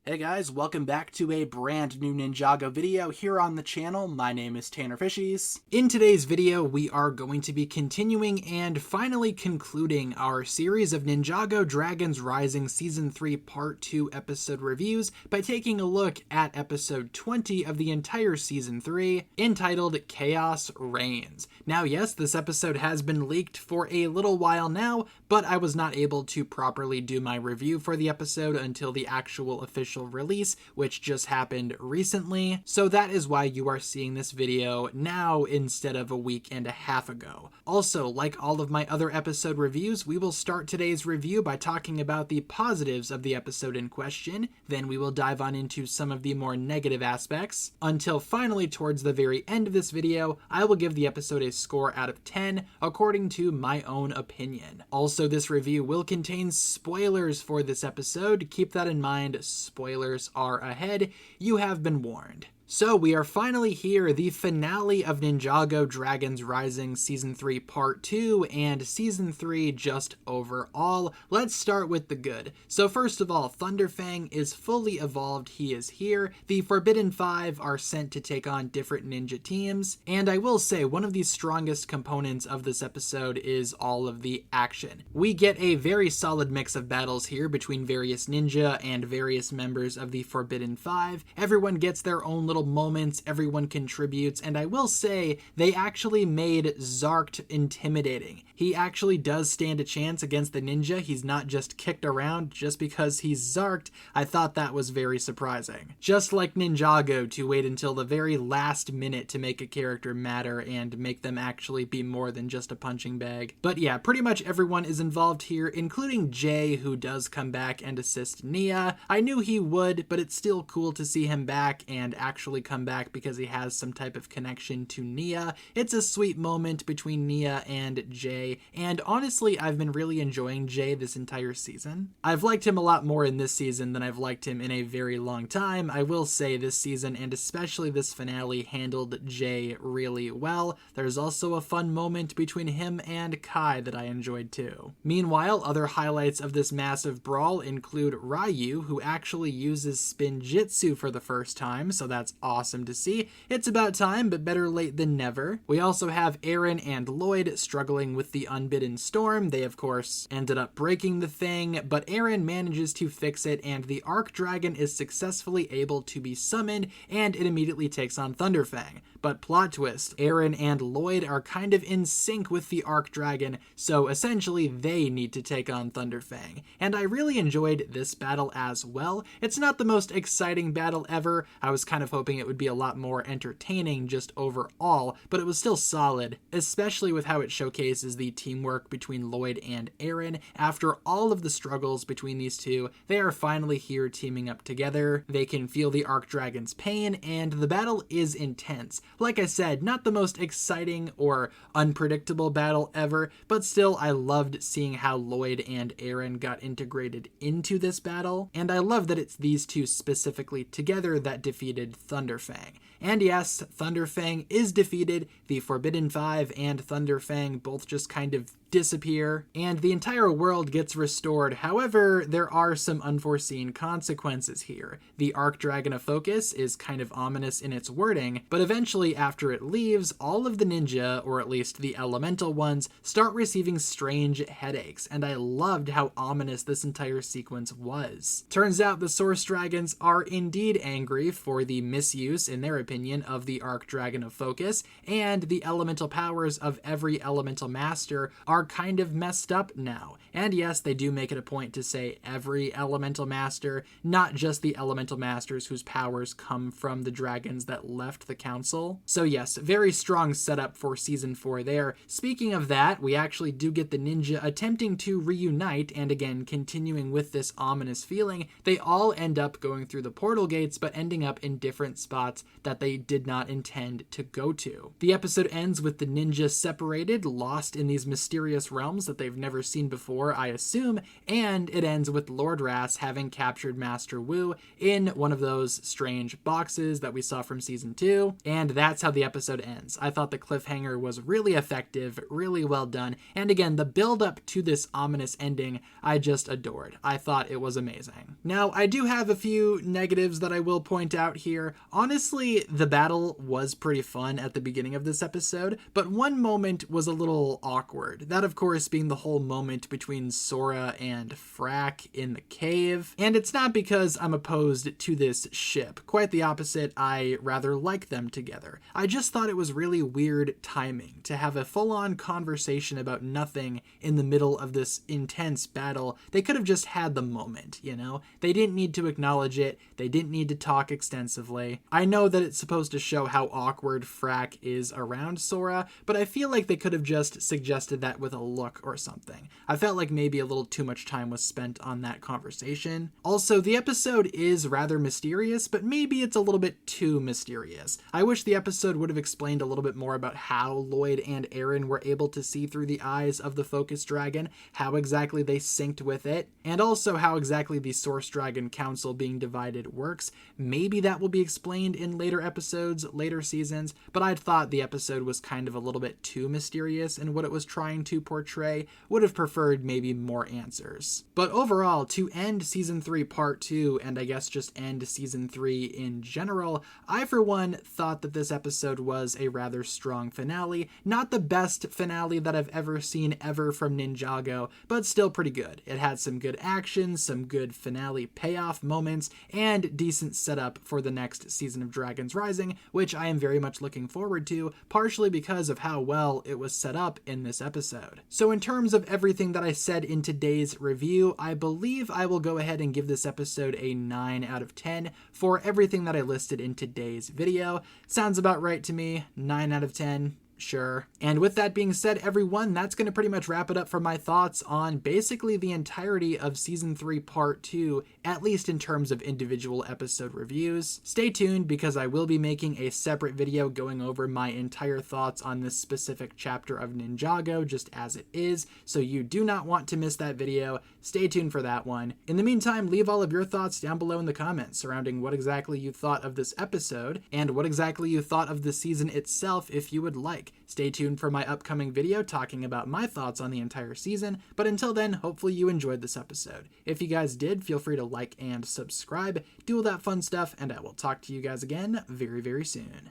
Hey guys, welcome back to a brand new Ninjago video here on the channel. My name is TannerFishies. In today's video, we are going to be continuing and finally concluding our series of Ninjago Dragons Rising Season 3 Part 2 episode reviews by taking a look at episode 20 of the entire Season 3, entitled Chaos Reigns. Now yes, this episode has been leaked for a little while now, but I was not able to properly do my review for the episode until the actual official release, which just happened recently, so that is why you are seeing this video now instead of a week and a half ago. Also, like all of my other episode reviews, we will start today's review by talking about the positives of the episode in question, then we will dive on into some of the more negative aspects, until finally towards the very end of this video, I will give the episode a score out of 10 according to my own opinion. Also, this review will contain spoilers for this episode. Keep that in mind. Spoilers are ahead. You have been warned. So we are finally here, the finale of Ninjago Dragons Rising Season 3 Part 2 and Season 3 just overall. Let's start with the good. So first of all, Thunderfang is fully evolved. He is here. The Forbidden 5 are sent to take on different ninja teams. And I will say, one of the strongest components of this episode is all of the action. We get a very solid mix of battles here between various ninja and various members of the Forbidden 5. Everyone gets their own little moments, everyone contributes, and I will say they actually made Zarked intimidating. He actually does stand a chance against the ninja. He's not just kicked around just because he's Zarked. I thought that was very surprising. Just like Ninjago, to wait until the very last minute to make a character matter and make them actually be more than just a punching bag. But yeah, pretty much everyone is involved here, including Jay, who does come back and assist Nia. I knew he would, but it's still cool to see him back and actually come back because he has some type of connection to Nia. It's a sweet moment between Nia and Jay, and honestly, I've been really enjoying Jay this entire season. I've liked him a lot more in this season than I've liked him in a very long time. I will say this season, and especially this finale, handled Jay really well. There's also a fun moment between him and Kai that I enjoyed too. Meanwhile, other highlights of this massive brawl include Ryu, who actually uses Spinjitzu for the first time, so that's awesome to see. It's about time, but better late than never. We also have Eren and Lloyd struggling with the Unbidden Storm. They, of course, ended up breaking the thing, but Eren manages to fix it, and the Arc Dragon is successfully able to be summoned, and it immediately takes on Thunderfang. But plot twist, Eren and Lloyd are kind of in sync with the Arc Dragon, so essentially they need to take on Thunderfang. And I really enjoyed this battle as well. It's not the most exciting battle ever. I was kind of hoping it would be a lot more entertaining just overall, but it was still solid, especially with how it showcases the teamwork between Lloyd and Eren. After all of the struggles between these two, they are finally here teaming up together. They can feel the Arc Dragon's pain, and the battle is intense. Like I said, not the most exciting or unpredictable battle ever, but still I loved seeing how Lloyd and Eren got integrated into this battle, and I love that it's these two specifically together that defeated Thunderfang. And yes, Thunderfang is defeated. The Forbidden 5 and Thunderfang both just kind of disappear, and the entire world gets restored. However, there are some unforeseen consequences here. The Arc Dragon of Focus is kind of ominous in its wording, but eventually after it leaves, all of the ninja, or at least the elemental ones, start receiving strange headaches, and I loved how ominous this entire sequence was. Turns out the Source Dragons are indeed angry for the misuse, in their opinion, of the Arc Dragon of Focus, and the elemental powers of every elemental master are kind of messed up now. And yes, they do make it a point to say every elemental master, not just the elemental masters whose powers come from the dragons that left the council. So yes, very strong setup for season 4 there. Speaking of that, we actually do get the ninja attempting to reunite, and again, continuing with this ominous feeling, they all end up going through the portal gates, but ending up in different different spots that they did not intend to go to. The episode ends with the ninja separated, lost in these mysterious realms that they've never seen before, I assume, and it ends with Lord Ras having captured Master Wu in one of those strange boxes that we saw from season 2, and that's how the episode ends. I thought the cliffhanger was really effective, really well done, and again, the build up to this ominous ending, I just adored. I thought it was amazing. Now, I do have a few negatives that I will point out here. Honestly, the battle was pretty fun at the beginning of this episode, but one moment was a little awkward. That, of course, being the whole moment between Sora and Frack in the cave. And it's not because I'm opposed to this ship. Quite the opposite, I rather like them together. I just thought it was really weird timing to have a full-on conversation about nothing in the middle of this intense battle. They could have just had the moment, you know? They didn't need to acknowledge it. They didn't need to talk extensively. I know that it's supposed to show how awkward Frack is around Sora, but I feel like they could have just suggested that with a look or something. I felt like maybe a little too much time was spent on that conversation. Also, the episode is rather mysterious, but maybe it's a little bit too mysterious. I wish the episode would have explained a little bit more about how Lloyd and Aaron were able to see through the eyes of the Focus Dragon, how exactly they synced with it, and also how exactly the Source Dragon Council being divided works. Maybe that will be explained in later episodes, later seasons, but I'd thought the episode was kind of a little bit too mysterious in what it was trying to portray. Would have preferred maybe more answers. But overall, to end season 3 part 2, and I guess just end season 3 in general, I for one thought that this episode was a rather strong finale. Not the best finale that I've ever seen ever from Ninjago, but still pretty good. It had some good action, some good finale payoff moments, and decent setup for the next season of Dragons Rising, which I am very much looking forward to, partially because of how well it was set up in this episode. So in terms of everything that I said in today's review, I believe I will go ahead and give this episode a 9 out of 10 for everything that I listed in today's video. Sounds about right to me. 9 out of 10. Sure. And with that being said, everyone, that's going to pretty much wrap it up for my thoughts on basically the entirety of Season 3 Part 2, at least in terms of individual episode reviews. Stay tuned because I will be making a separate video going over my entire thoughts on this specific chapter of Ninjago, just as it is, so you do not want to miss that video. Stay tuned for that one. In the meantime, leave all of your thoughts down below in the comments surrounding what exactly you thought of this episode, and what exactly you thought of the season itself if you would like. Stay tuned for my upcoming video talking about my thoughts on the entire season, but until then, hopefully you enjoyed this episode. If you guys did, feel free to like and subscribe, do all that fun stuff, and I will talk to you guys again very, very soon.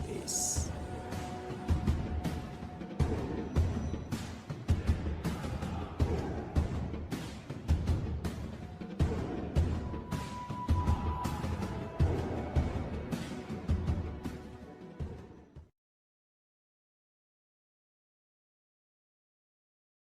Peace.